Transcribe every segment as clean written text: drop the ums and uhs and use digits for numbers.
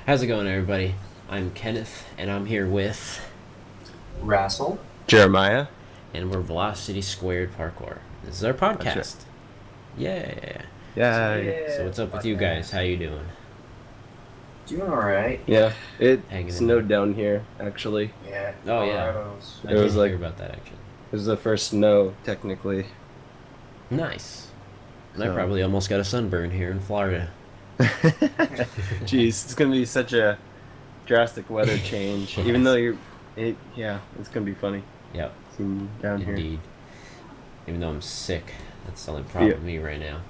How's it going, everybody? I'm Kenneth, and I'm here with, Rassel. Jeremiah. and we're Velocity Squared Parkour. This is our That's podcast. Yeah. Yeah. So what's up with you guys? How you doing? Doing alright. Yeah. It Hanging in snowed down here, actually. Yeah. Oh, yeah. Colorado's- I It did was hear like- about that actually. It was the first snow, technically. Nice. And I So- probably almost got a sunburn here in Florida. Jeez, it's gonna be such a drastic weather change. Even though it's gonna be funny Yep, seeing down indeed. Even though I'm sick, that's the only problem with me right now.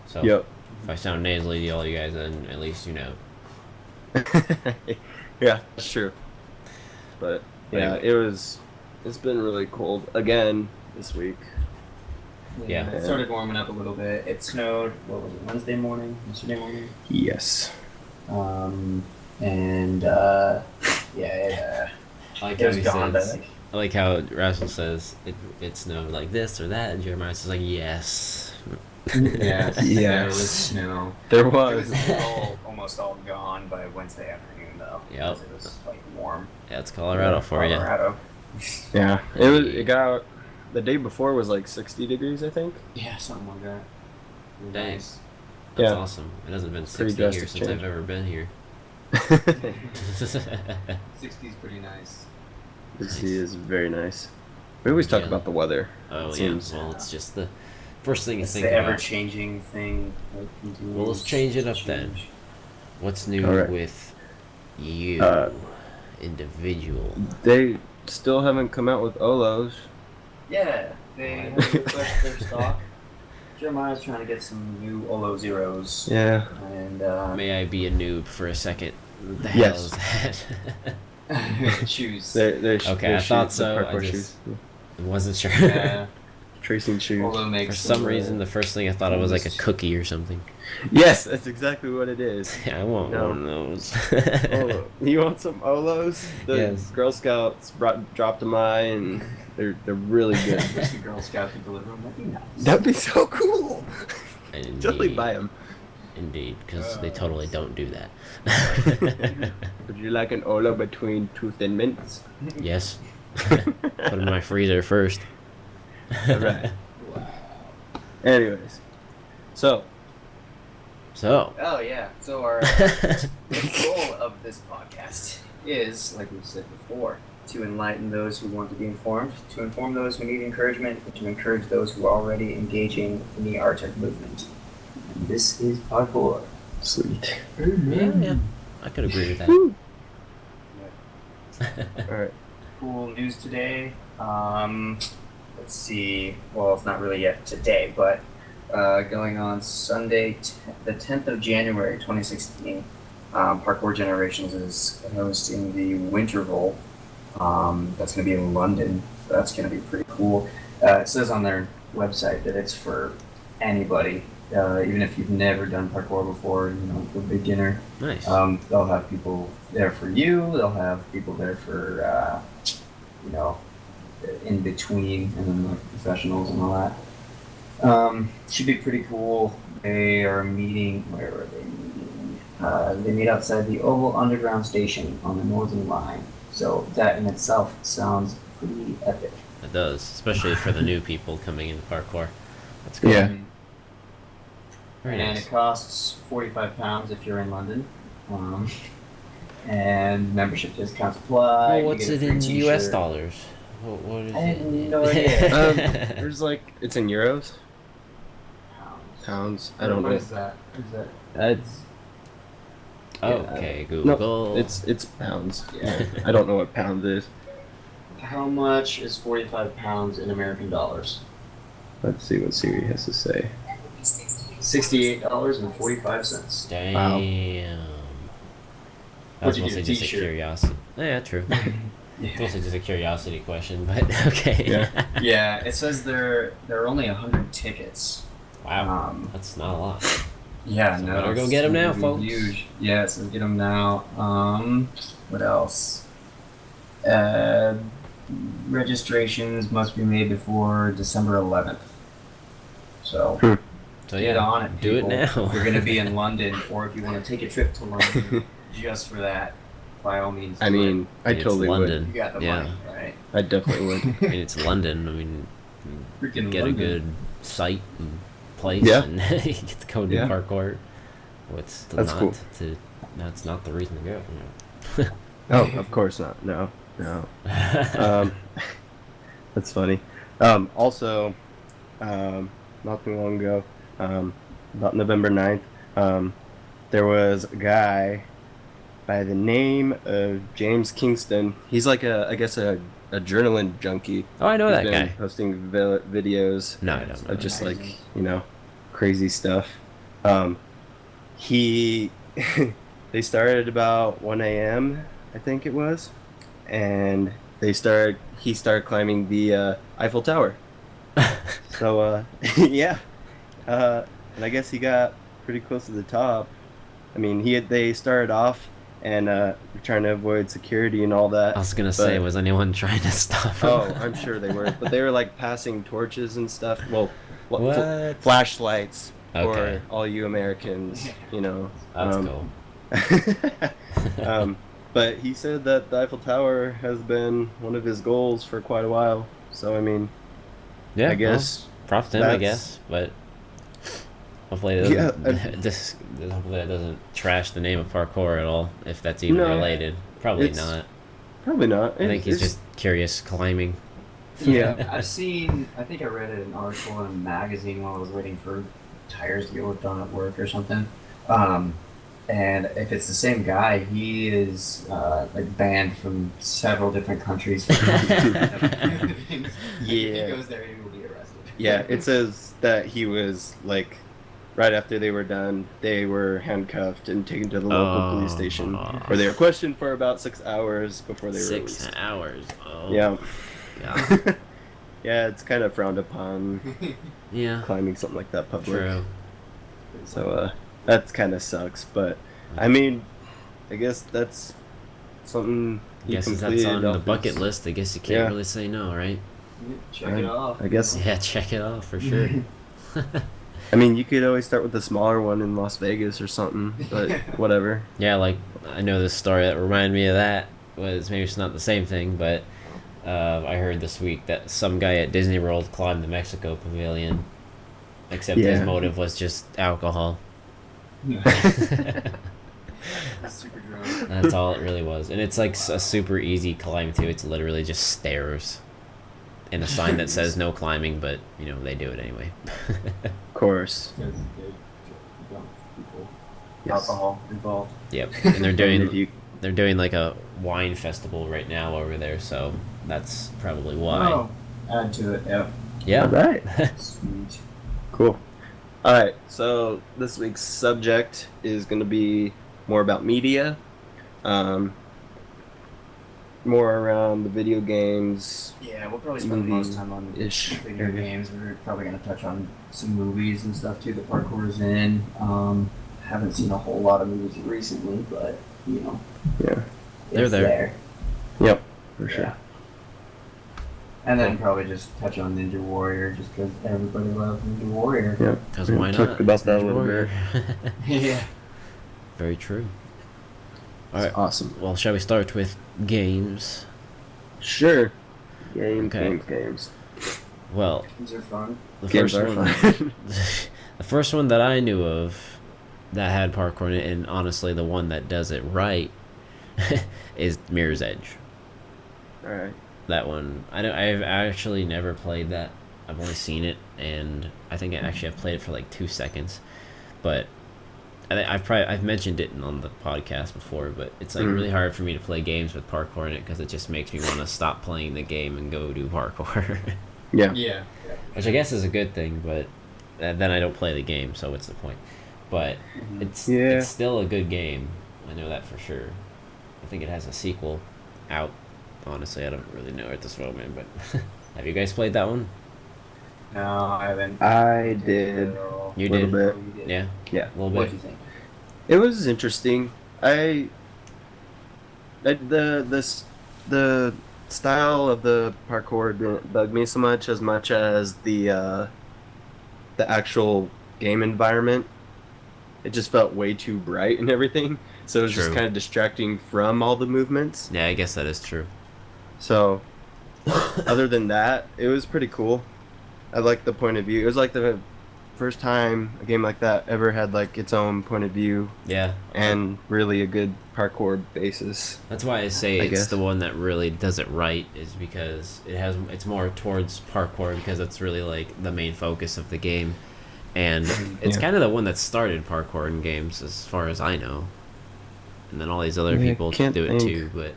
So here. if I sound nasally to all you guys, then at least you know. Yep. Yeah, that's true. But yeah, Anyway. it's been really cold again this week. Yeah. It started warming up a little bit. It snowed, what was it, Yesterday morning? Yes. Yeah, I like it how was he gone by says. like, I like how Russell says it snowed like this or that, and Jeremiah says like yes. yeah, Yes. there was snow. There It was. was almost all gone by Wednesday afternoon, though. Yep. because It was like warm. Yeah, it's Colorado for you. Colorado. Yeah. It got out. The day before was like 60 degrees, I think. Yeah, something like that. Dang. Nice. That's Yeah. awesome. It hasn't been Pretty 60 here drastic since change. I've ever been here. 60's pretty nice. The sea is very nice. We always talk Yeah. about the weather. Oh It yeah. seems- Well, it's just the first thing you It's think the about. ever-changing thing. That continues Well, let's change it up to then. change. What's new All right. with you, individual? They still haven't come out with Olos. Yeah, they have refreshed their stock. Jeremiah's trying to get some new Olo Zeros. Yeah. And May I be a noob for a second? What the Yes. hell is that? shoes. They're Okay, I thought so, I Parkour just- shoes. I wasn't sure. Yeah, Tracing shoes. Olo makes For some them, reason, the first thing I thought of was like a cookie or something. Yes, that's exactly what it is. I want No. one of those. Olo. You want some Olos? The Yes. Girl Scouts dropped them by, and they're really good. Wish the Girl Scouts would deliver them. That'd be nice. That'd be so cool. Indeed. Totally buy them. Indeed, because they totally don't do that. Would you like an Olo between two Thin Mints? Yes. Put them in my freezer first. Alright. Anyways, so So. Oh yeah. So our the goal of this podcast is, like we said before, to enlighten those who want to be informed, to inform those who need encouragement, and to encourage those who are already engaging in the Arctic movement. And this is Parkour. sweet. Yeah. I could agree with that. Woo. All right. Cool news today. Let's see. Well, it's not really yet today, but going on Sunday, the 10th of January, 2016, Parkour Generations is hosting the Winterval. That's going to be in London. So that's going to be pretty cool. It says on their website that it's for anybody, even if you've never done parkour before, for a beginner. Nice. They'll have people there for you. They'll have people there for, in between, and then like professionals and all that. Should be pretty cool. They are meeting. Where are they meeting? They meet outside the Oval Underground Station on the Northern Line. So that in itself sounds pretty epic. It does, especially for the new people coming into parkour. That's cool. Yeah. Very And nice. it costs £45 if you're in London. And membership discounts apply. Well, You what's get a it free in U.S. t-shirt. dollars? What is I it? have no idea. There's it's in euros, pounds. I don't What know. is that? Is that? That's Okay, no, Google. it's pounds. Yeah, I don't know what pounds is. How much is £45 in American dollars? Let's see what Siri has to say. $68.45. Damn. Wow. That was What'd you mostly get, just a t-shirt? curiosity. Yeah, true. Mostly just a curiosity question, but okay. Yeah. Yeah, it says there are only 100 tickets. Wow, that's not a lot. Yeah, So no. better go it's get 'em now, gonna be folks. Huge. Yeah, so get them now. What else? Registrations must be made before December 11th. So So get yeah, on it. do it people. now. If you're going to be in London, or if you want to take a trip to London just for that, by all means. I mean, I It's totally London. you got the Yeah. money, right? would. I definitely would. I mean, it's London. I mean, you Freaking get London. a good site and place, Yeah. and you get to go do Yeah. parkour. What's That's not cool. to? That's not the reason to go. Oh, of course not. No. That's funny. Also, not too long ago, about November 9th, there was a guy by the name of James Kingston. He's like I guess a adrenaline junkie. Oh, I know He's that been guy. posting videos No, I don't know. of just Nice. like, crazy stuff. He they started about 1 a.m. I think it was, and he started climbing the Eiffel Tower. So yeah, and I guess he got pretty close to the top. I mean, they started off and trying to avoid security and all that. I was gonna say, but- was anyone trying to stop him? Oh, I'm sure they were, but they were like passing torches and stuff. Well, What? flashlights Okay. for all you Americans, That's um, cool. But he said that the Eiffel Tower has been one of his goals for quite a while. So I mean, Yeah, I guess well, props to him, I that's- guess, but hopefully it doesn't. Yeah, Hopefully that doesn't trash the name of parkour at all, if that's even No, related. Probably it's- not. probably not. I think he's It's- just curious climbing. yeah. I think I read an article in a magazine while I was waiting for tires to get worked on at work or something. And if it's the same guy, he is like banned from several different countries. If he Yeah. goes there, he will be arrested. Yeah, it says that he was like, right after they were done, they were handcuffed and taken to the local police station, where they were questioned for about 6 hours before they were 6 released. hours. Oh. Yeah. Yeah. Yeah, it's kind of frowned upon Yeah. climbing something like that public. True. So that kind of sucks, but I mean, I guess that's something he Guess that's completed on the off bucket his- list. I guess you can't Yeah. really say no, right? Check it off. I guess. Yeah, check it off for sure. I mean, you could always start with the smaller one in Las Vegas or something, but whatever. Yeah, like I know this story that reminded me of that was maybe it's not the same thing, but I heard this week that some guy at Disney World climbed the Mexico Pavilion, except his Yeah. motive was just alcohol. Super drunk. That's all it really was, and it's like a super easy climb too. It's literally just stairs, and a sign that says no climbing, but they do it anyway. Of course. Yes. Alcohol involved. Yep, and they're And if doing you, they're doing like a wine festival right now over there, so that's probably why. Oh, add to it. Yep. Yeah. all right. Sweet. Cool. All right. So this week's subject is going to be more about media, more around the video games. Yeah, we'll probably spend the most time on Ish. video games. We're probably going to touch on some movies and stuff too that parkour's in. Haven't seen a whole lot of movies recently, but Yeah. They're it's there. Yep. For sure. Yeah. And then probably just touch on Ninja Warrior, just because everybody loves Ninja Warrior. Yep. Because We why talked not? about that a Ninja little Warrior. Yeah. Very true. All right. Awesome. Well, shall we start with games? Sure. Games. Okay. Games. Well, These are fun. the Games first are one, fun. the first one that I knew of that had parkour in it, and honestly, the one that does it right, is Mirror's Edge. All right. That one, I've actually never played that. I've only seen it, and I think I've played it for like 2 seconds, but I've mentioned it on the podcast before. But it's like really hard for me to play games with parkour in it because it just makes me want to stop playing the game and go do parkour, Yeah. Yeah. which I guess is a good thing. But then I don't play the game, so what's the point? But it's still a good game. I know that for sure. I think it has a sequel out. Honestly, I don't really know at this moment, but have you guys played that one? No, I haven't. I did. You Little did? bit. Oh, you did. Yeah, Yeah. a little What bit. do you think? It was interesting. The style of the parkour didn't bug me so much as the actual game environment. It just felt way too bright and everything. so it was just True. kind of distracting from all the movements. Yeah, I guess that is true. So, other than that, it was pretty cool. I liked the point of view. It was like the first time a game like that ever had like its own point of view Yeah. and really a good parkour basis. That's why I say I it's guess. the one that really does it right, is because it's more towards parkour, because that's really like the main focus of the game, and it's Yeah. kind of the one that started parkour in games, as far as I know. And then all these other Yeah, I people can't do it think. too, but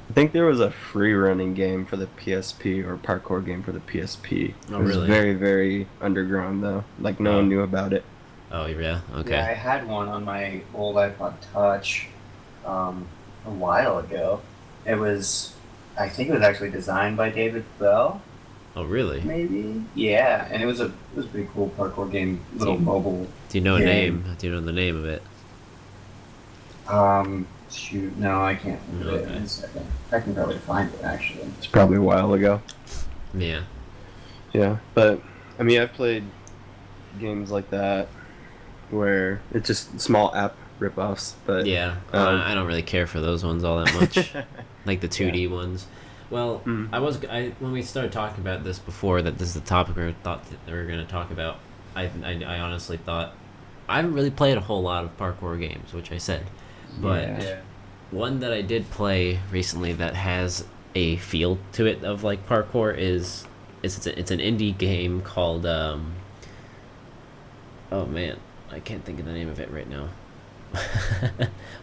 I think there was a free running game for the PSP or parkour game for the PSP. Oh, It was really? very, very underground though. Like no Oh. one knew about it. oh yeah, okay. Yeah, I had one on my old iPod Touch a while ago. It was, I think it was actually designed by David Bell, Oh really? maybe. Yeah, and it was a pretty cool parkour game, little Do you- mobile. Do you know a Game. name? Do you know the name of it? Shoot, no, I can't think of it Okay. in a second. I can probably find it actually. It's probably a while ago. Yeah. Yeah, but I mean, I've played games like that where it's just small app ripoffs, but Yeah. I don't really care for those ones all that much. Like the 2D ones. Well, Mm. when we started talking about this before, that this is the topic we were going to talk about. I honestly thought I haven't really played a whole lot of parkour games, which I said, but Yeah. one that I did play recently that has a feel to it of like parkour is it's an indie game called oh man, I can't think of the name of it right now.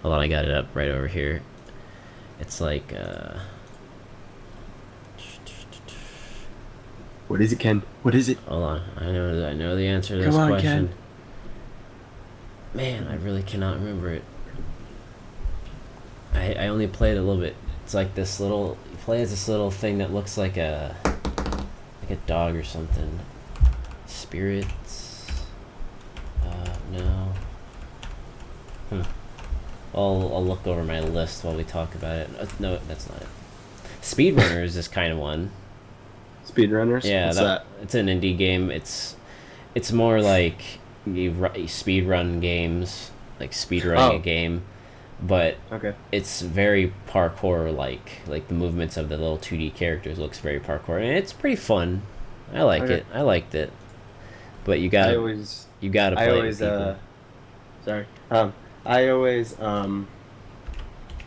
Hold on, I got it up right over here. It's like What is it, Ken? What is it? hold on, I know the answer to this Come on, question. Ken. Man, I really cannot remember it. I only played a little bit. It's like this little, you play as this little thing that looks like a dog or something. Spirits. No. I'll look over my list while we talk about it. No, that's not it. Speedrunners is kind of one. Speedrunners? Yeah, What's that, it's an indie game. It's more like you speed run games, like speed running a Oh. game, but Okay. it's very parkour like the movements of the little 2D characters looks very parkour, and it's pretty fun. I like Okay. it. I liked it. But you I gotta always play I it always with people. sorry. I always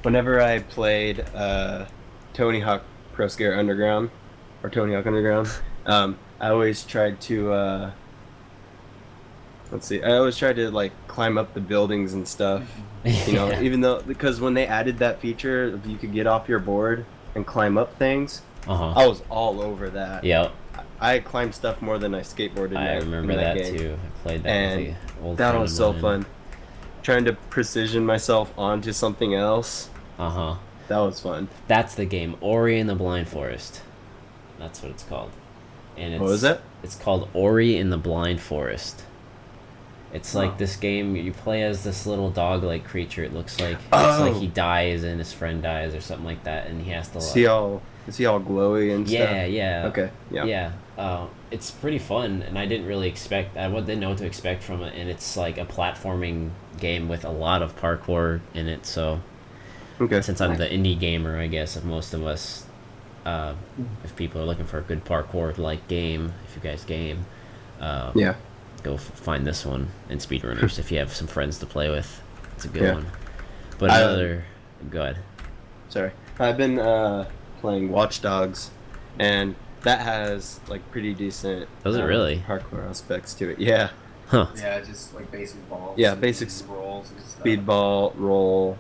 whenever I played Tony Hawk Pro Skater Underground or Tony Hawk Underground, I always tried to let's see. I always tried to like climb up the buildings and stuff. You know, Yeah. even though because when they added that feature, if you could get off your board and climb up things, Uh-huh. I was all over that. Yeah, I climbed stuff more than I skateboarded. I remember in that game. too. I played that And with the old That friend was of so mine. fun. Trying to precision myself onto something else. Uh-huh. That was fun. That's the game, Ori and the Blind Forest. That's what it's called. And it's, What was it? It's called Ori in the Blind Forest. It's like Huh. this game you play as this little dog-like creature. It looks like it's Oh. like he dies and his friend dies or something like that, and he has to Is he all glowy and yeah, stuff? yeah. Okay. Yeah. Yeah, it's pretty fun, and I didn't really expect. Didn't know what to expect from it, and it's like a platforming game with a lot of parkour in it. So, Okay. since I'm the indie gamer, I guess of most of us, if people are looking for a good parkour-like game, if you guys game, Yeah. go find this one in Speedrunners if you have some friends to play with. It's a good Yeah. one. But I- another, go ahead. Sorry. I've been playing Watch Dogs, and that has like pretty decent. Does it really? Parkour aspects to it. Yeah. Huh. Yeah, just like basic balls. Yeah, and basic rolls and stuff. Speedball, roll,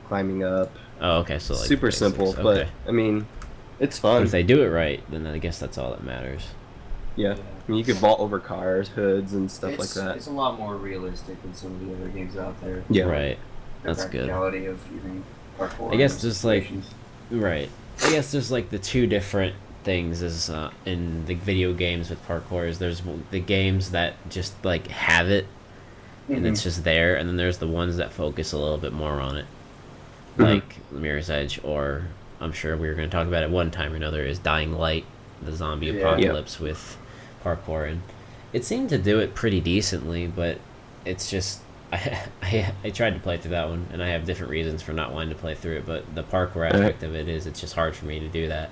climbing up. Oh, okay. So like Super basics. simple, Okay. but I mean, it's But fun. if they do it right, then I guess that's all that matters. Yeah. I mean, you could vault over cars, hoods, and stuff It's, like that. It's a lot more realistic than some of the other games out there. Yeah. Right. The That's good. practicality of using parkour. I guess in just, like, situations. Right. I guess there's like the two different things is in the video games with parkour is there's the games that just like have it and it's just there, and then there's the ones that focus a little bit more on it, Mhm. like Mirror's Edge, or I'm sure we were going to talk about it one time or another, is Dying Light, the zombie Yeah. apocalypse with parkour, and it seemed to do it pretty decently, but it's just I tried to play through that one, and I have different reasons for not wanting to play through it. But the parkour aspect of it is it's just hard for me to do that.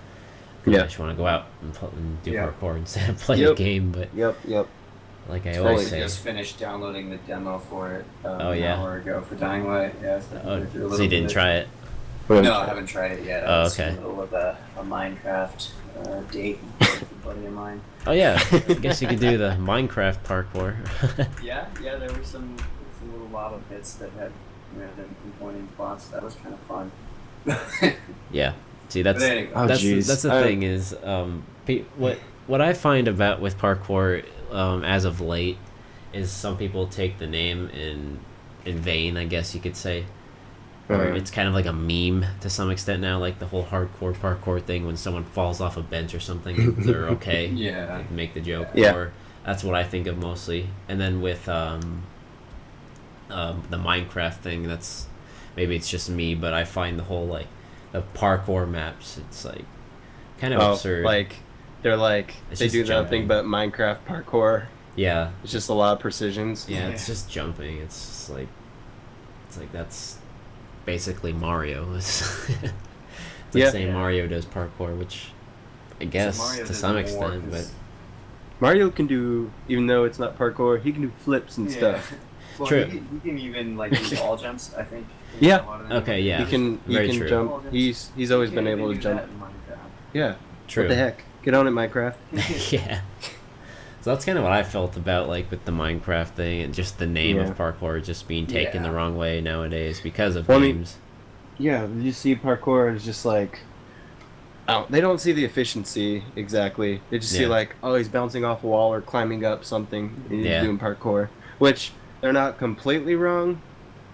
'Cause I just want to go out and do parkour instead of play the game. But Yep. like I I always say, just finished downloading the demo for it Oh, an yeah? hour ago for Dying Light. Yeah, so oh, I went through a so little you didn't bit. try it? No, I haven't tried it yet. I Oh, was okay. in the middle of a Minecraft date with a buddy of mine. Oh yeah, I guess you could do the Minecraft parkour. Yeah, there were some little lava pits that had random pointing spots. That was kind of fun. Yeah. See, that's But anyway. Oh, that's jeez. that's the thing is what I find about with parkour as of late is some people take the name in vain, I guess you could say. Or it's kind of like a meme to some extent now, like the whole hardcore parkour thing. When someone falls off a bench or something, they're okay. Yeah. Like, make the joke. Yeah. Or that's what I think of mostly. And then with the Minecraft thing, that's maybe it's just me, but I find the whole like the parkour maps. It's like kind of absurd. Like they're like It's they just do jumping. nothing but Minecraft parkour. yeah, It's just a lot of precisions. yeah, it's just jumping. It's just like that's basically Mario. It's like Yeah. saying Mario does parkour, which I guess Mario to does some more, extent, but 'cause- Mario can do, even though it's not parkour, he can do flips and stuff. Well, True. He can even like do wall jumps. I think. Yeah. A lot of them. Okay, yeah. He can Very true. jump. He's always been able to jump. That in Minecraft. Yeah. true. What the heck? Get on it, Minecraft. Yeah. So that's kind of what I felt about like with the Minecraft thing and just the name Yeah. of parkour just being taken the Yeah. wrong way nowadays because of Well, I mean, games. Yeah, you see parkour is just like, oh, they don't see the efficiency exactly. They just see Yeah. like, oh, he's bouncing off a wall or climbing up something. And he's Yeah. doing parkour, which they're not completely wrong.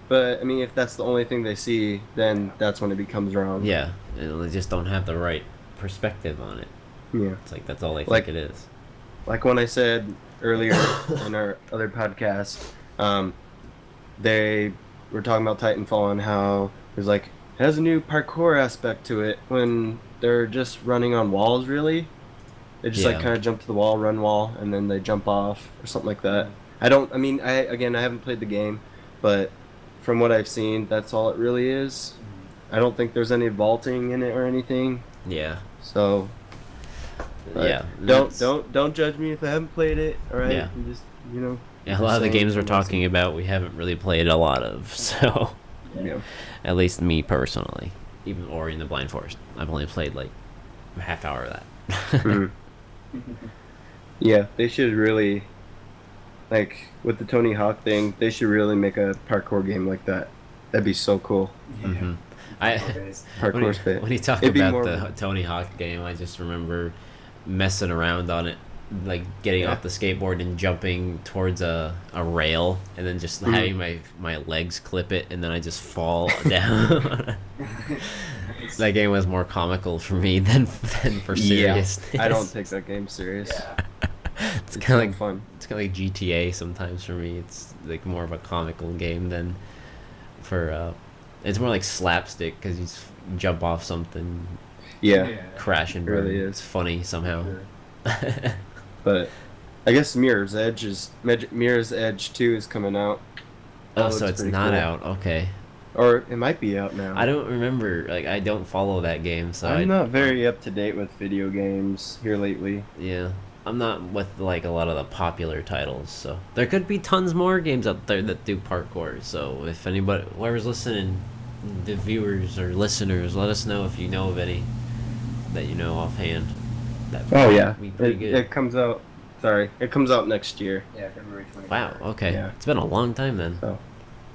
But I mean, if that's the only thing they see, then that's when it becomes wrong. Yeah, and they just don't have the right perspective on it. Yeah. It's like that's all they Like- think it is. Like when I said earlier in our other podcast, they were talking about Titanfall and how there's like it has a new parkour aspect to it when they're just running on walls. Really, they just like Yeah. kind of jump to the wall, run wall, and then they jump off or something like that. I don't. I mean, I haven't played the game, but from what I've seen, that's all it really is. I don't think there's any vaulting in it or anything. Yeah, So but yeah. don't that's- don't judge me if I haven't played it. All right, Yeah. I'm just you know. Yeah, a lot of the saying games we're from what's- talking about, we haven't really played a lot of. So, Yeah. at least me personally, even Ori and the Blind Forest, I've only played like a half hour of that. Mhm. Yeah, they should really, like, with the Tony Hawk thing, they should really make a parkour game like that. That'd be so cool. hmm I Parkour spit. when you talk It'd be about more- the Tony Hawk game, I just remember messing around on it, like getting Yeah. off the skateboard and jumping towards a rail, and then just Mhm. having my legs clip it, and then I just fall down. That game was more comical for me than for seriousness. I don't take that game serious. Yeah. It's It's kind not of like fun. it's kind of like GTA sometimes for me. It's like more of a comical game than for. It's more like slapstick because you just jump off something, Yeah, crash and It burn. really It's is. funny somehow. but I guess Mirror's Edge 2 is coming out. Oh, That so looks it's pretty not cool. out. Okay. Or it might be out now. I don't remember. Like, I don't follow that game, so I'm not very up to date with video games here lately. Yeah, I'm not with like a lot of the popular titles. So there could be tons more games out there that do parkour. So if anybody, whoever's listening, the viewers or listeners, let us know if you know of any that you know offhand. That Oh yeah, be pretty good. it comes out. Sorry, it comes out next year. Yeah, February 24th. Wow. Okay. Yeah. It's been a long time then. So,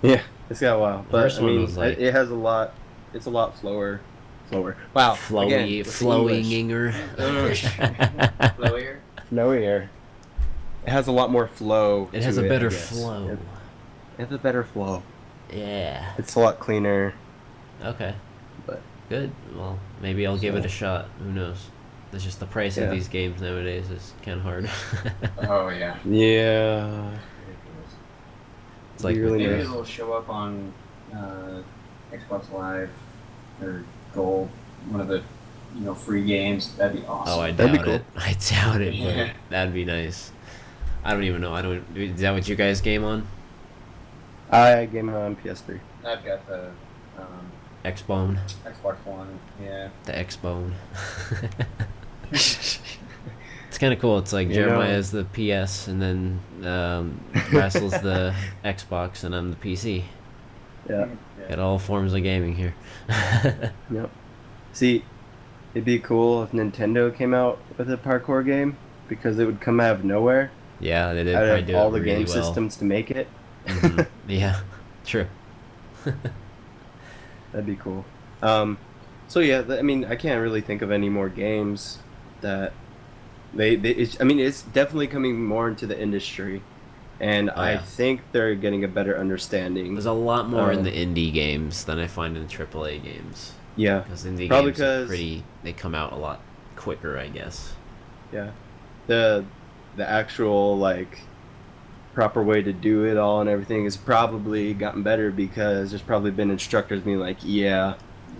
yeah, it's got a while. The But first I one mean, was like- it has a lot. It's a lot slower. Wow. Flowy, again, with the flowing English. Flowier. Flowier. It has a lot more flow. It has to a I better guess. flow. It has a better flow. Yeah. It's a lot cleaner. Okay. But Good. Well, maybe I'll give it So- a shot. Who knows? It's just the price Yeah. of these games nowadays is kind of hard. Oh yeah. yeah, It's like You really Maybe nice. it'll show up on Xbox Live or Gold, one of the free games. That'd be awesome. oh, I That'd be doubt cool. it. I doubt it, Yeah. but that'd be nice. I don't even know. Is that what you guys game on? I game on PS3. I've got the X-Bone. Xbox One. Yeah. The X-Bone. It's kind of cool. It's like You Jeremiah know- is the PS, and then Russell's the Xbox, and I'm the PC. Yeah. Got all forms of gaming here. Yep. See, it'd be cool if Nintendo came out with a parkour game because it would come out of nowhere. Yeah, they did Out probably of do all it the really game well. systems to make it. Mhm. Yeah, true. That'd be cool. So yeah, I mean, I can't really think of any more games that I mean, it's definitely coming more into the industry, and Oh, I yeah. think they're getting a better understanding. There's a lot more in Um, the indie games than I find in AAA games. Yeah, Because indie Probably games are 'cause- pretty. They come out a lot quicker, I guess. yeah. The actual like proper way to do it all and everything has probably gotten better because there's probably been instructors being like, yeah,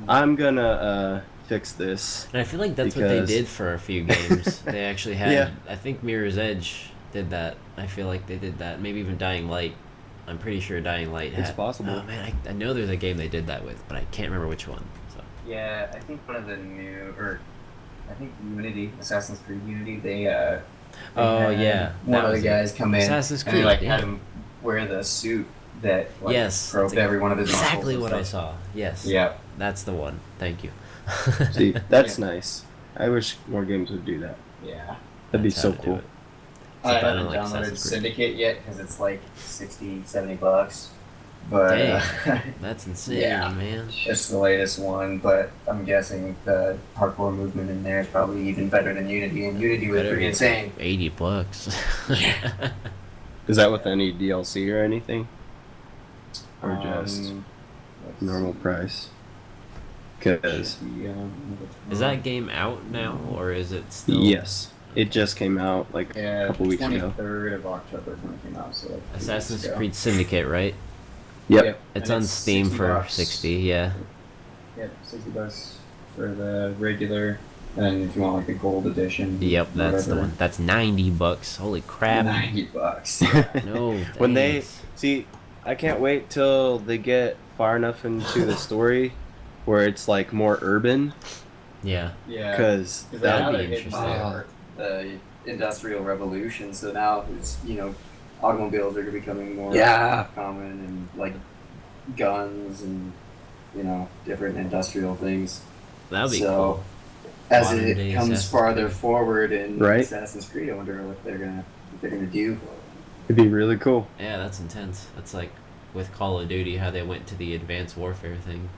I'm gonna fix this. And I feel like that's what they Because- did for a few games. They actually had. Yeah. I think Mirror's Edge did that. I feel like they did that. Maybe even Dying Light. I'm pretty sure Dying Light had. It's possible. Oh man, I know there's a game they did that with, but I can't remember which one. So. Yeah, I think one of the new, or I think Unity, Assassin's Creed Unity, they Oh, had yeah, one that of the was it. guys come in Assassin's and they Creed, like yeah. had him wear the suit that like Yes, probed that's every one of his muscles exactly and what I stuff. saw. Yes. Yeah, That's the one. Thank you. See, that's Yeah. nice. I wish more games would do that. yeah. That'd be That's so how to do cool. it. I Except I haven't don't like downloaded Assassin's Creed. Syndicate yet because it's like 60, 70 bucks. But Dang. That's insane, Yeah. man. it's the latest one. But I'm guessing the parkour movement in there is probably even better than Unity, and Unity was Better pretty be insane. $80. Is that with any DLC or anything? Or just let's normal see. price? Because Is that game out now, or is it still? yes, it just came out like Yeah, a couple weeks ago. 23rd of October when it came out. So like 2 weeks Assassin's ago. Creed Syndicate, right? Yep. It's And on Steam 60 for bucks. 60. Yeah. Yep, $60 for the regular, and if you want like the gold edition. Yep, that's the whatever, one. That's $90. Holy crap! $90. No. When they thanks. see, I can't wait till they get far enough into the story where it's like more urban, Yeah. Yeah. because Because That'd now be they're hitting interesting. the Industrial Revolution, so now it's, automobiles are becoming more Yeah. common, and like guns and different industrial things. That'd be So, cool. As Modern day it comes Assassin's farther Creed. forward in Right. Assassin's Creed, I wonder what they're gonna do. it'd be really cool. Yeah, that's intense. That's like with Call of Duty, how they went to the Advanced Warfare thing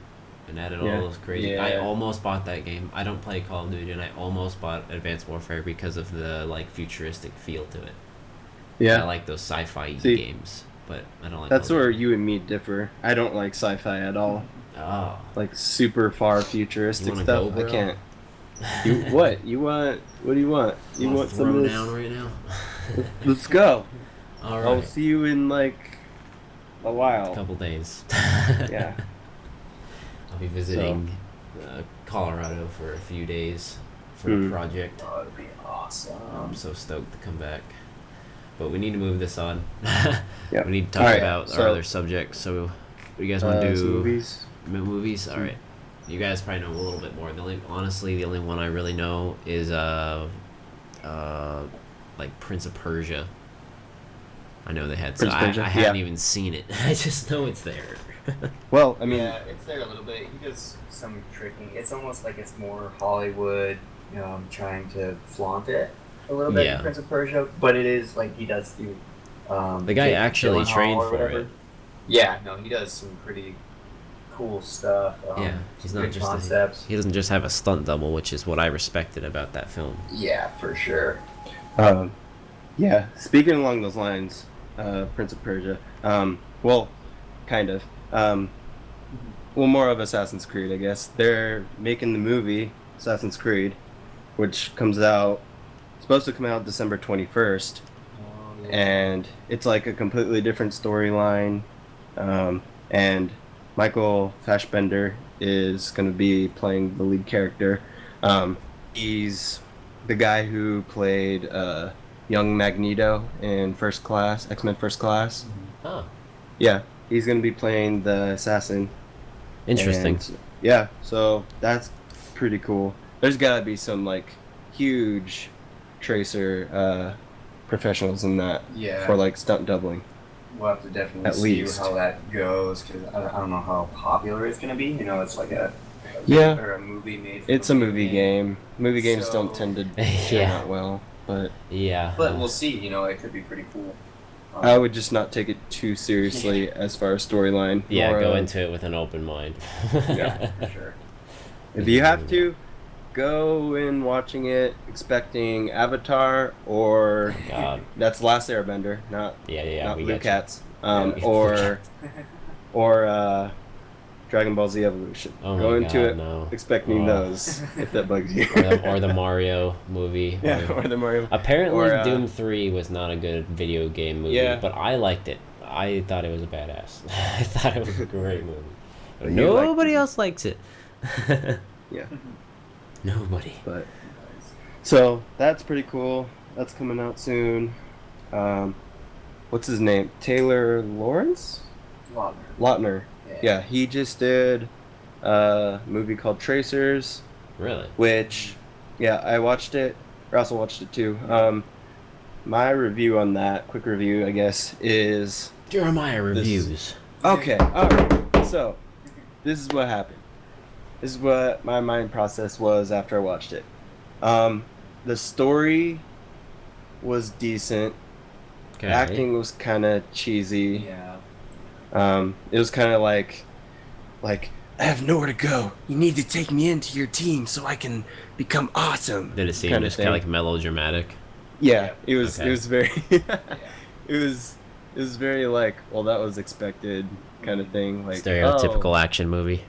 and added Yeah. all those crazy. Yeah. I almost bought that game. I don't play Call of Duty, and I almost bought Advanced Warfare because of the like futuristic feel to it. I Yeah, like those sci-fi See, games, but I don't like. that's Call of where Duty. you and me differ. I don't like sci-fi at all. Oh, Like super far You futuristic wanna stuff. go, I bro? can't. You what? You want? What do you want? You wanna want throw some of this? down right now? Let's go. All I'll right. see you in like a while. Couple days. Yeah. I'll be visiting Colorado for a few days for a Hmm. project. Oh, that'd be awesome. I'm so stoked to come back. But we need to move this on. Yep. We need to talk Alright, about so- our other subjects. So, what do you guys want to some do? movies. Movies? Alright. You guys probably know a little bit more. Honestly, the only one I really know is like Prince of Persia. I know they had. So Prince of I Persia, haven't yeah. even seen it. I just know it's there. Well, I mean, Yeah, it's there a little bit. He does some tricking. It's almost like it's more Hollywood, trying to flaunt it a little bit Yeah. in Prince of Persia, but it is like he does do. The guy Jake actually Gyllenhaal trained or for whatever. it. Yeah, no, he does some pretty cool stuff. Yeah, he's some not good just concepts. he doesn't just have a stunt double, which is what I respected about that film. Yeah, for sure. yeah. Speaking along those lines, Prince of Persia. Well, kind of. Well, more of Assassin's Creed, I guess. They're making the movie Assassin's Creed, which comes out supposed to come out December 21st, and it's like a completely different storyline. And Michael Fassbender is going to be playing the lead character. He's the guy who played young Magneto in First Class, X-Men First Class. Oh, Yeah, He's gonna be playing the assassin. Interesting. And, yeah, so that's pretty cool. There's gotta be some like huge tracer professionals in that Yeah. for like stunt doubling. We'll have to definitely At see least. how that goes because I don't know how popular it's gonna be. You know, it's like a Yeah. or a movie made. It's a movie game. Movie games So- don't tend to Yeah. turn out well, but Yeah. But we'll see. You know, it could be pretty cool. I would just not take it too seriously as far as storyline. Yeah, More go of, into it with an open mind. Yeah, for sure. If you have to, go in watching it expecting Avatar or God. that's Last Airbender, not Yeah, we Blue got Cats, Yeah. or Dragon Ball Z Evolution. Oh go my into God, it no. expecting Oh. those if that bugs you. Or the Mario movie. yeah, or the Mario. Apparently, or, Doom 3 was not a good video game movie, Yeah. but I liked it. I thought it was a badass. I thought it was a great movie. But You liked nobody it. else likes it. Yeah, Nobody. but so that's pretty cool. That's coming out soon. What's his name? Taylor Lawrence? Lautner. Lautner. Yeah, he just did a movie called Tracers, Really? which, yeah, I watched it. Russell watched it too. My review on that, quick review, I guess, is Jeremiah reviews. okay. All right. So, this is what happened. This is what my mind process was after I watched it. The story was decent. Okay. Acting was kind of cheesy. Yeah. It was kind of like I have nowhere to go. You need to take me into your team so I can become awesome. Did it seem kinda just kind of thing. like melodramatic? Yeah, it was. Okay. It was very. It was very like, well, that was expected kind of thing. Like Stereotypical oh, action movie.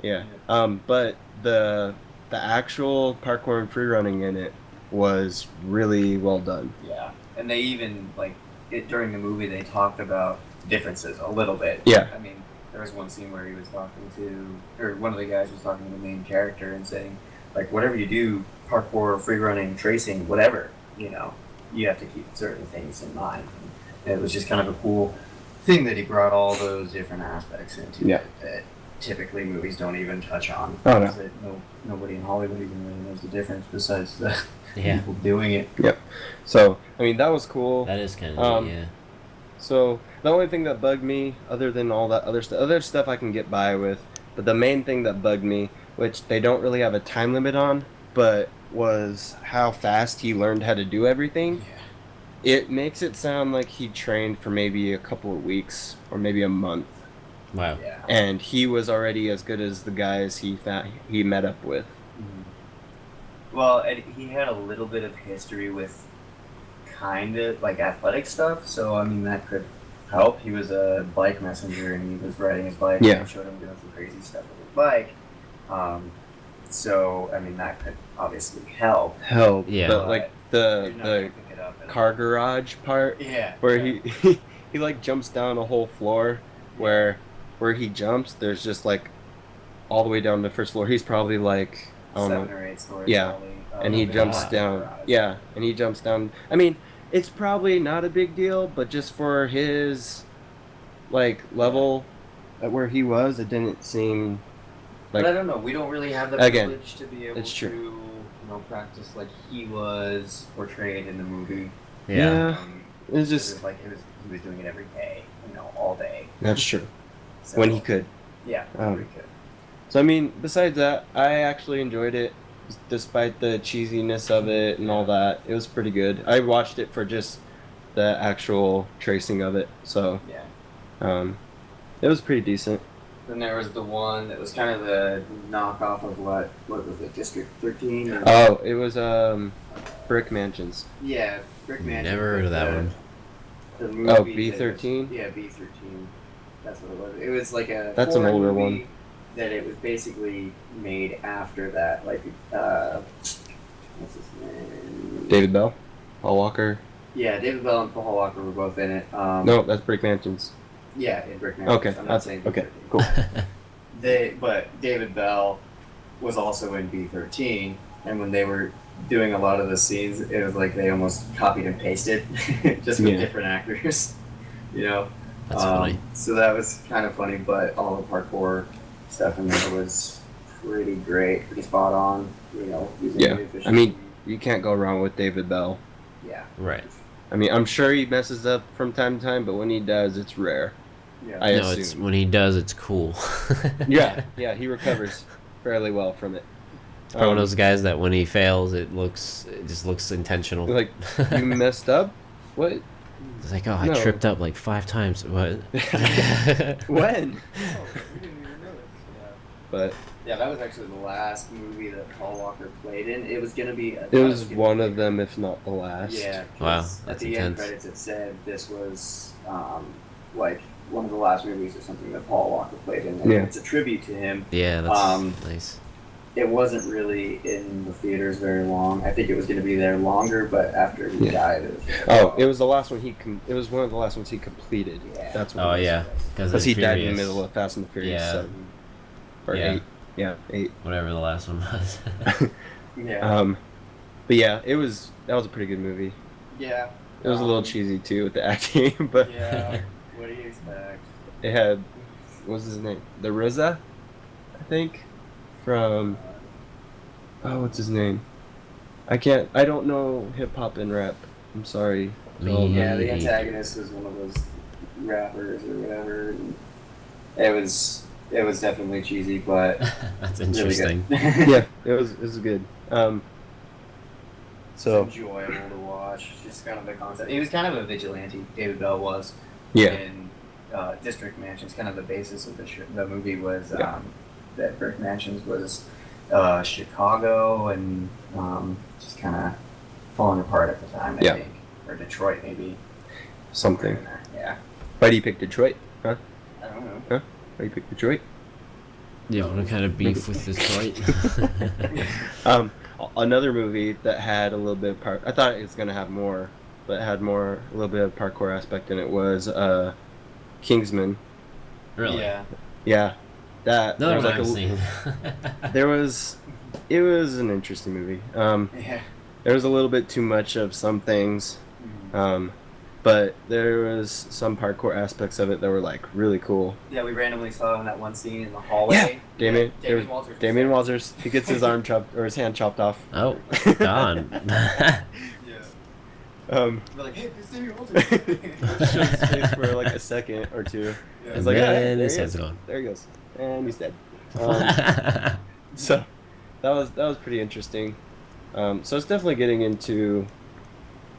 yeah. But the actual parkour and free running in it was really well done. Yeah. And they even like during the movie they talked about differences a little bit. Yeah. I mean, there was one scene where he was talking to, or one of the guys was talking to the main character and saying, like, whatever you do, parkour, free running, tracing, whatever, you know, you have to keep certain things in mind. And it was just kind of a cool thing that he brought all those different aspects into Yeah. it that typically movies don't even touch on. Oh, no. Because nobody in Hollywood even really knows the difference besides the Yeah. people doing it. So I mean that was cool. That is kind of yeah. So the only thing that bugged me, other than all that other stuff I can get by with, but the main thing that bugged me, which they don't really have a time limit on, but was how fast he learned how to do everything. Yeah. It makes it sound like he trained for maybe a couple of weeks or maybe a month, Wow. Yeah. and he was already as good as the guys he met up with. Well, and he had a little bit of history with kind of like athletic stuff, so I mean that could help. He was a bike messenger and he was riding his bike Yeah. and I showed him doing some crazy stuff with his bike. So I mean that could obviously help. Help, Yeah. but like You're not the gonna pick it up. car garage part Yeah. where yeah. he like jumps down a whole floor where he jumps there's just like all the way down to the first floor. He's probably like I don't 7 know. or 8 stories. Yeah. Probably, And he up jumps in the down. garage. Yeah, and he jumps down. I mean, it's probably not a big deal, but just for his like level at where he was, it didn't seem like But I don't know. We don't really have the Again, privilege to be able it's true. to, practice like he was portrayed in the movie. Yeah. it's It just was like he was doing it every day, all day. that's true So, when he could. Yeah, Um, when he could. So I mean, besides that, I actually enjoyed it, despite the cheesiness of it and all that. It was pretty good. I watched it for just the actual tracing of it, so Yeah. it was pretty decent. Then there was the one that was kind of the knockoff of what was it, District 13? Or, Oh, it was Brick Mansions. yeah, Brick Mansion. Never heard of that one. The movie Oh, that B-13? was- Yeah, B-13. That's what it was. It was like a That's an horror older movie one. that it was basically made after that. Like, what's his name? David Bell, Paul Walker. Yeah, David Bell and Paul Walker were both in it. No, that's Brick Mansions. Yeah, in Brick Mansion. Okay, I'm not that's saying okay. B-13. Cool. But David Bell was also in B-13, and when they were doing a lot of the scenes, it was like they almost copied and pasted, just with Yeah. different actors, That's funny. So that was kind of funny, but all the parkour stuff in there was pretty great, pretty spot on. You know, using Yeah. the efficiency. I mean, you can't go wrong with David Bell. yeah, Right. I mean, I'm sure he messes up from time to time, but when he does, it's rare. yeah. I No, it's assume. when he does, it's cool. Yeah, he recovers fairly well from it. It's probably one of those guys that when he fails, it just looks intentional. Like, you messed up? What? It's like, oh, I No. tripped up like 5 times. What? When? Oh, we didn't even notice. Yeah. But Yeah, that was actually the last movie that Paul Walker played in. It was gonna be. it was one of them, if not the last. Yeah. Wow, 'cause that's at the end intense. credits, it said this was like one of the last movies or something that Paul Walker played in. And Yeah. it's a tribute to him. Yeah, that's nice. It wasn't really in the theaters very long. I think it was going to be there longer, but after he Yeah. died, it was. Oh, it was the last one it was one of the last ones he completed. Yeah. That's what Oh it was. yeah, Because he died in the middle of Fast and the Furious Yeah. 7. Or Yeah. 8. Yeah, 8. Whatever the last one was. Yeah. But yeah, that was a pretty good movie. Yeah. It was a little cheesy too with the acting, but Yeah. What do you expect? it had, what was his name? The RZA, I think, from, what's his name? I don't know hip hop and rap. I'm sorry. Me Yeah, the antagonist was one of those rappers or whatever. And it was definitely cheesy, but That's really interesting. good. Yeah, it was good. So It's enjoyable to watch. Just kind of the concept. He was kind of a vigilante. David Bell was. yeah, In District Mansions, kind of the basis of the movie was Yeah. that Brick Mansions was Chicago and just kind of falling apart at the time. I Yeah. think, or Detroit maybe. something. Yeah. Why do you pick Detroit? Huh? I don't know. Why do you pick Detroit? Yeah, what kind of beef with Detroit? Another movie that had a little bit of I thought it was gonna have more, but had a little bit of parkour aspect in it was Kingsman. Really? Yeah. Yeah, that Another was one like I've seen. it was an interesting movie. Yeah. There was a little bit too much of some things, but there was some parkour aspects of it that were like really cool. Yeah, we randomly saw him in that one scene in the hallway. Damien, Yeah, there was Walters. was Damien there. Walters. He gets his arm chopped or his hand chopped off. Oh, God. Yeah. Um, We're like, hey, it's Damien Walters. shows his face for like a second or two. Yeah. It's like, then there his he head's is. gone. There he goes, and he's dead. So that was pretty interesting. So it's definitely getting into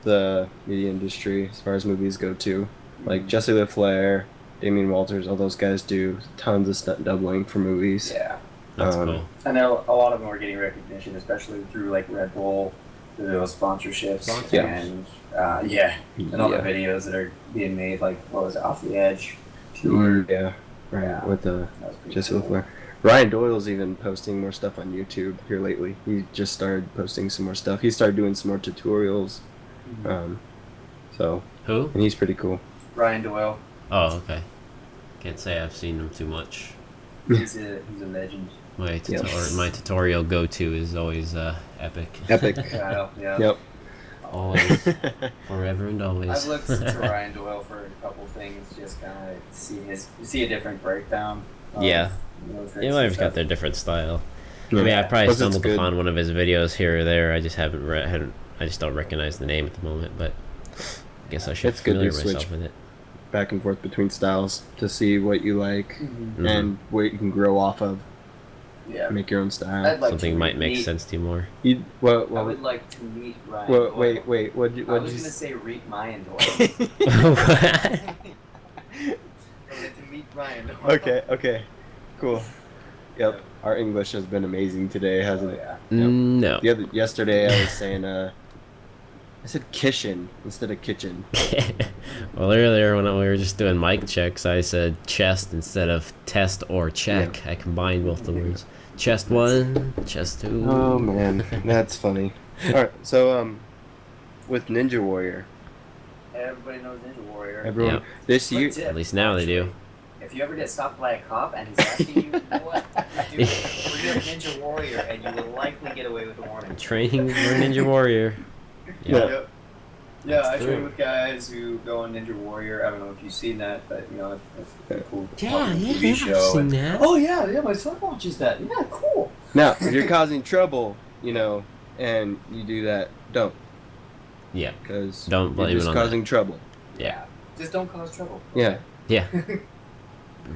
the media industry as far as movies go too. Like Jesse LaFleur, Damien Walters, all those guys do tons of stunt doubling for movies. Yeah. That's Um, cool. I know a lot of them are getting recognition, especially through like Red Bull, through those sponsorships, Yeah. and and all the Yeah. videos that are being made. Like, what was it, Off the Edge? Yeah, right. Yeah. With That was pretty Jesse cool. LaFleur. Ryan Doyle's even posting more stuff on YouTube here lately. He just started posting some more stuff. He started doing some more tutorials. So, Who? and he's pretty cool. Ryan Doyle, Oh, okay. Can't say I've seen him too much. he's a legend. My Yes. my tutorial go-to is always epic. Epic. Yeah. Yep. Always, forever and always. I've looked to Ryan Doyle for a couple things, just kind of see a different breakdown. Of, Yeah. tricks They and might have stuff. got their different style. I mean, I probably Plus it's stumbled good. upon one of his videos here or there. I just haven't I just don't recognize the name at the moment, but I guess I should It's good to familiarize switch. myself with it. Back and forth between styles to see what you like Mhm. and what you can grow off of. Yeah. Make your own style. I'd like Something to might make meet- sense to you more. You what? I What? would like to meet Ryan What? Doyle. Wait. What? I What was did you? gonna say Reek Mayan Doyle. What? I would like to meet Ryan Doyle. Okay. Cool. Yep. Our English has been amazing today, hasn't it? Yeah. No. Yesterday I was saying I said kitchen instead of kitchen. Well, earlier when we were just doing mic checks, I said chest instead of test or check. I combined both the words. Chest 1, chest 2. Oh man, that's funny. All right, so with Ninja Warrior, Everybody knows Ninja Warrior. everyone Yep. this year. Quick tip, At least now they do. If you ever get stopped by a cop and he's asking you what, do a Ninja Warrior, and you will likely get away with a warning. Training for Ninja Warrior. Yeah. Yep. Yeah, That's I train true. with guys who go on Ninja Warrior. I don't know if you've seen that, but it's a pretty cool Yeah, popular yeah, TV I've show. seen and- that. Oh yeah, my son watches that. Yeah, cool. Now, if you're causing trouble, and you do that, don't, Yeah. because Don't you're blame it just on causing trouble. Yeah. Just don't cause trouble. Yeah. Yeah.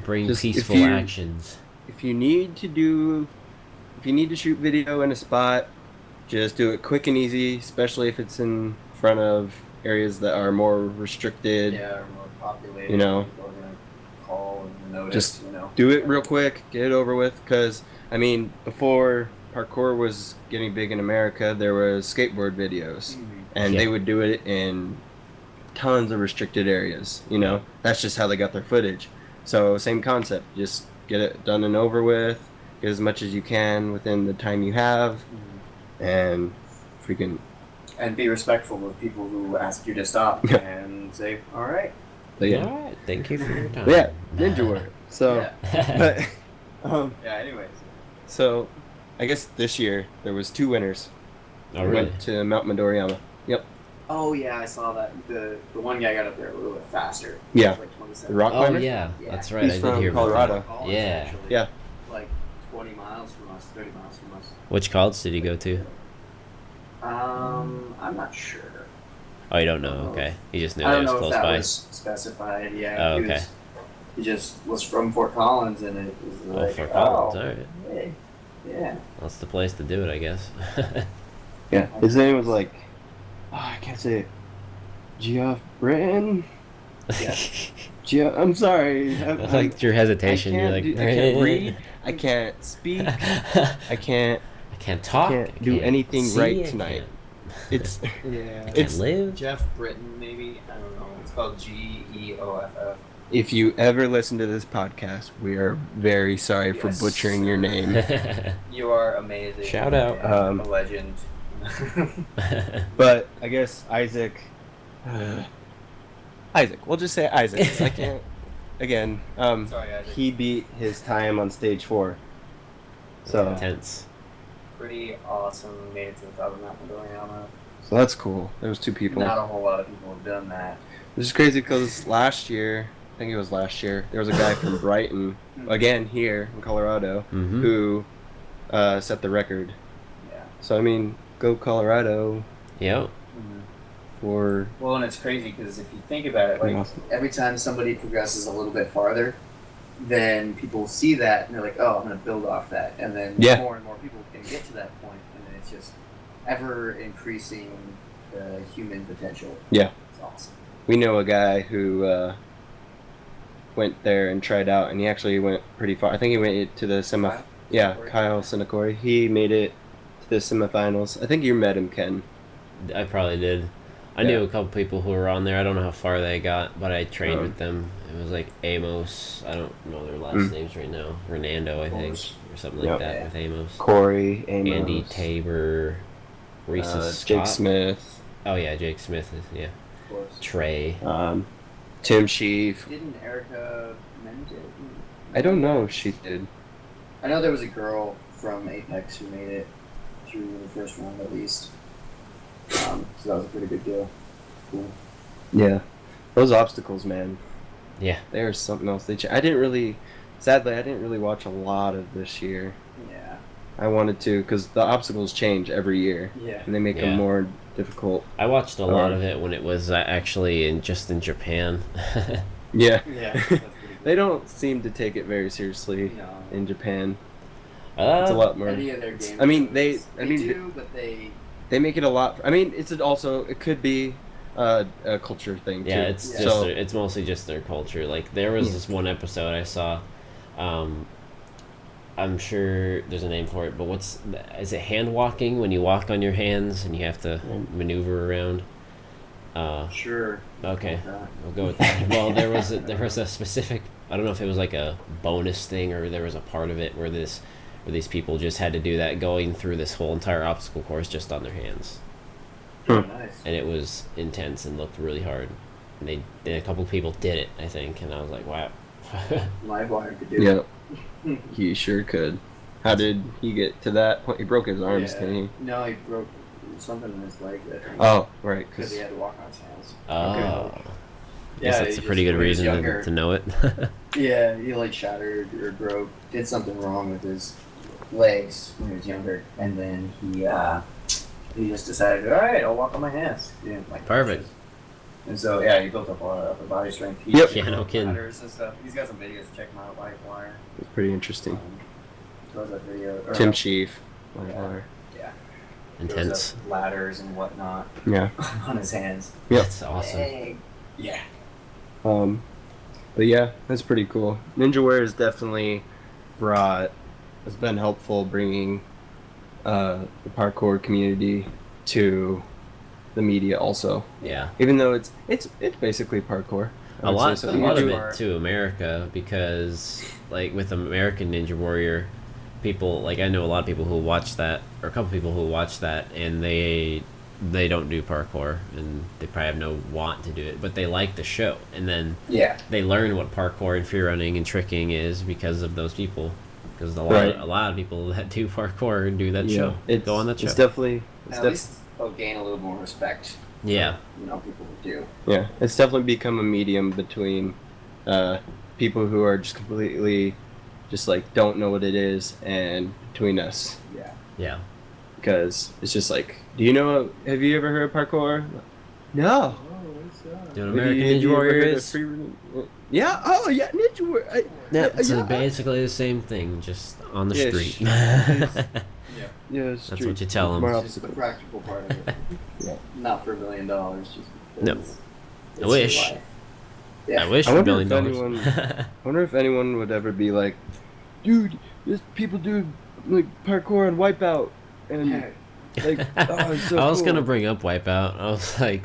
Bring Just if peaceful you- actions. If you need to shoot video in a spot, just do it quick and easy, especially if it's in front of areas that are more restricted. Yeah, or more populated. You know. People are gonna call and notice. Just Do it real quick, get it over with, because, before parkour was getting big in America, there was skateboard videos, and Yeah. they would do it in tons of restricted areas, That's just how they got their footage. So, same concept, just get it done and over with, get as much as you can within the time you have, and freaking, And be respectful of people who ask you to stop Yeah. and say, "All right." but yeah. All right. Thank you for your time. But yeah, Ninja Warrior. So, Yeah. but, Yeah. Anyways. so, I guess this year there was 2 winners. Oh, We really? went to Mount Midoriyama. Yep. Oh yeah, I saw that. The one guy got up there a little bit faster. Yeah. Like 27. The rock Oh, climber? yeah. Yeah. That's right. He's I did from hear about Colorado. that. College, Yeah. actually. Yeah. Like 20 miles from us, 30 miles from us. Which college did he go to? I'm not sure. Oh, you don't know. Okay. He just knew I it don't was know if close that by. was specified. Yeah. Oh, he okay. was- He just was from Fort Collins, and it was Oh, like, for college. All right. hey, yeah. That's the place to do it, I guess. Yeah. His name was like, I can't say it. Geoff Britton? Yeah. I'm sorry. I liked your hesitation. You're like, I can't read. I can't speak. I can't talk. can't do anything see, right I tonight. can't- It's Yeah. I can't It's- live. Jeff Britton, maybe. I don't know. It's called Geoff. if you ever listen to this podcast, we are very sorry for Yes. butchering your name. You are amazing. Shout out. And a legend. But I guess Isaac. Isaac. We'll just say Isaac. 'Cause I can't. Again, Sorry, Isaac. he beat his time on stage 4. So, Intense. Pretty awesome. Made it to the top of Mount Midoriyama. so that's cool. There was 2 people. Not a whole lot of people have done that. Which is crazy because last year, I think it was last year, there was a guy from Brighton, again here in Colorado, Mm-hmm. who set the record. Yeah. So, go Colorado Yep. for. Well, and it's crazy because if you think about it, like Awesome. every time somebody progresses a little bit farther, then people see that and they're like, "Oh, I'm going to build off that," and then Yeah. more and more people can get to that point, and then it's just ever increasing the human potential. Yeah. It's awesome. We know a guy who went there and tried out, and he actually went pretty far. I think he made it to the semi. Kyle? Yeah, Sinakori? Kyle Sinakori. He made it to the semifinals. I think you met him, Ken. I probably did. I knew Yeah. a couple people who were on there. I don't know how far they got, but I trained Oh. with them. It was like Amos. I don't know their last Mm. names right now. Renando, I think, Amos. or something like Yep. that Yeah. with Amos. Corey, Amos, Andy Tabor, Reese Jake Scott. Smith, Oh yeah, Jake Smith is Of course. Trey. Tim Sheaf. Didn't Erica Mendes? I don't know if she did. I know there was a girl from Apex who made it through the first round at least. So that was a pretty big deal. Cool. Yeah, those obstacles, man. Yeah. There's something else. Sadly, I didn't really watch a lot of this year. Yeah. I wanted to, because the obstacles change every year, Yeah. and they make Yeah. them more difficult. I watched a lot Or- of it when it was actually in Japan. Yeah. Yeah. That's pretty They don't seem to take it very seriously No. in Japan. It's a lot more. Any of their games. I mean, they do, but they. They make it a lot. It could be a culture thing too. Yeah, it's Yeah. just So- it's mostly just their culture. Like there was Yeah. this one episode I saw. I'm sure there's a name for it, but is it hand walking when you walk on your hands and you have to maneuver around? Sure. Okay, Uh, we'll go with that. Well, there was a specific. I don't know if it was like a bonus thing or there was a part of it where these people just had to do that, going through this whole entire obstacle course just on their hands, Very nice. and it was intense and looked really hard. And a couple people did it, I think, and I was like, wow. Livewire could do Yeah, it. he sure could. How did he get to that point? He broke his arms, Yeah. didn't he? No, he broke something in his leg that Oh, right. because he had to walk on his hands. Oh. I Yeah, guess that's he a pretty just- good when he was reason younger- to know it. Yeah, he like shattered or broke, did something wrong with his legs when he was younger, and then he just decided, all right, I'll walk on my hands. He didn't like Perfect. crutches. And so yeah, he built up a lot of upper body strength. He Yep. Yeah, no kidding. ladders and stuff. He's got some videos. Check him out, Live Wire. It's pretty interesting. What was that video? Or, Tim Chief. Yeah. Yeah. Intense. Throws up ladders and whatnot Yeah. on his hands. Yep. That's awesome. Dang. Yeah. But yeah, that's pretty cool. Ninja Warrior has definitely has been helpful bringing the parkour community to the media also. Yeah. Even though it's basically parkour. I A would lot, say so. a You lot of do- it to America because, like, with American Ninja Warrior, people like I know a lot of people who watch that, or a couple people who watch that, and they don't do parkour, and they probably have no want to do it, but they like the show, and then Yeah. they learn what parkour and free running and tricking is because of those people. Because Right. a lot of people that do parkour and do that Yeah, show go on that show. It's definitely At least they'll gain a little more respect. Yeah. You know, people do. yeah, it's definitely become a medium between people who are just completely just like don't know what it is and between us. Yeah. Yeah. Because it's just like, have you ever heard of parkour? No. Do an Have American you- have Ninja you ever Warrior heard of is. Yeah, oh yeah, Ninja Warrior. Yeah, it's yeah. basically the same thing, just on the Yeah, street. Yeah, That's what you tell 'em. More It's just the obstacle. practical part of it. Yeah. Not for $1 million, just because No. it's I wish. your life. Yeah. I wish I for wonder $1 if billion. I wonder if anyone would ever be like, dude, this people do like parkour and Wipeout, and like, oh, it's so I was cool. gonna bring up Wipeout. I was like,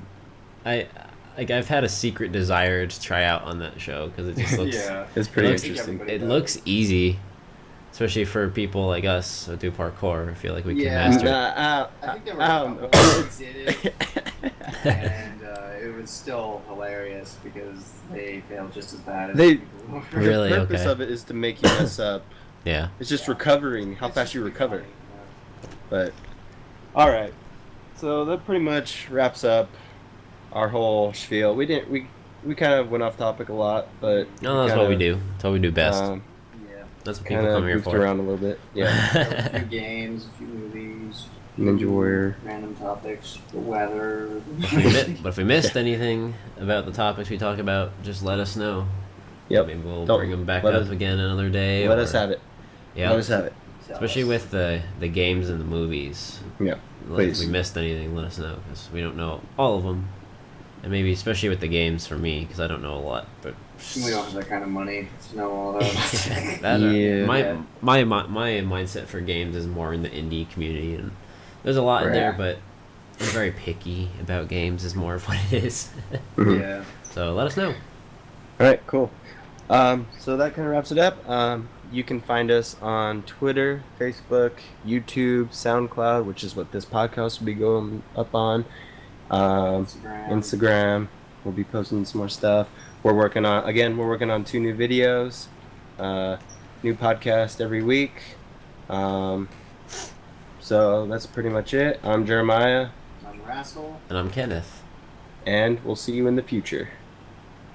I've had a secret desire to try out on that show because it just looks Yeah. It's pretty looks- interesting. everybody it does. looks easy, especially for people like us who do parkour. I feel like we can Yeah. master. it. I think there were a don't couple know. that did it, and it was still hilarious because they failed just as bad as They- the people who were. Really? The purpose Okay. of it is to make you mess up. Yeah. It's just Yeah. recovering, how It's fast just you to be recover. funny, But all right, so that pretty much wraps up our whole spiel. We kind of went off topic a lot, but No, that's what we do. That's what we do best. Yeah. That's what people Kind of come here goofed for. around a little bit. Yeah, There were a few games, a few movies, Ninja Warrior. random topics, the weather. But if we missed anything about the topics we talk about, just let us know. Yep. Maybe we'll Don't- bring them back let up us- again another day. Let or- us have it. Yeah. Let us have it. Especially with the games and the movies. Yeah, Like, if please. we missed anything, let us know because we don't know all of them, and maybe especially with the games for me because I don't know a lot. But We don't have that kind of money to know all that. that, Yeah. my mindset for games is more in the indie community, and there's a lot in there, Right. but I'm very picky about games. Is more of what it is. Mhm. Yeah. So let us know. All right, cool. So that kind of wraps it up. You can find us on Twitter, Facebook, YouTube, SoundCloud, which is what this podcast will be going up on. Instagram. We'll be posting some more stuff. We're working on 2 new videos, new podcast every week. So that's pretty much it. I'm Jeremiah, I'm Rassel. And I'm Kenneth. and we'll see you in the future.